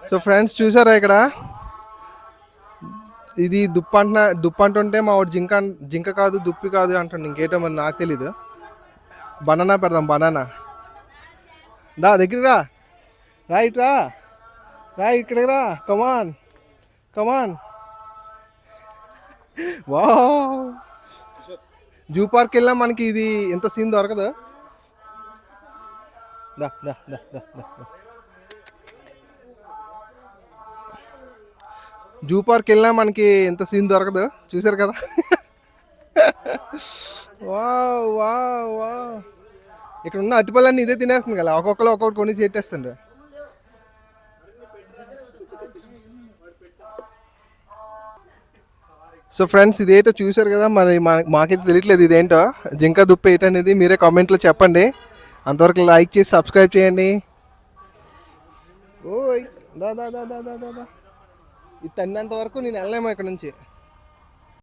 So friends చూసారా ఇక్కడ ఇది దుప్పు అంటుంటే మా వాడు జింక కాదు దుప్పి కాదు అంటుండే ఇంకేటో మరి నాకు తెలీదు. బనానా పెడదాం బనానా. దగ్గరికి రా రైట్ రా ఇక్కడికి రా కమాన్ కమాన్. వా జూ పార్క్ వెళ్ళాం మనకి ఇది ఎంత సీన్ దొరకదు. దా దా దా దా దా జూ పార్క్ వెళ్ళినా మనకి ఎంత సీన్ దొరకదు చూసారు కదా. వా వా వా ఇక్కడ ఉన్న అరటిపళ్ళన్నీ ఇదే తినేస్తుంది కదా, ఒక్కొక్కటి కొని చేట్టేస్తుండ్రు. సో ఫ్రెండ్స్ ఇదేంటో చూసారు కదా, మరి మాకైతే తెలియట్లేదు ఇదేంటో జింక దుప్ప ఏంటనేది మీరే కామెంట్లో చెప్పండి. అంతవరకు లైక్ చేసి సబ్స్క్రైబ్ చేయండి. ఓయ్ దా దా దా దా దా దా ఇది తన్నంత వరకు నేను వెళ్ళలేమో ఇక్కడ నుంచి.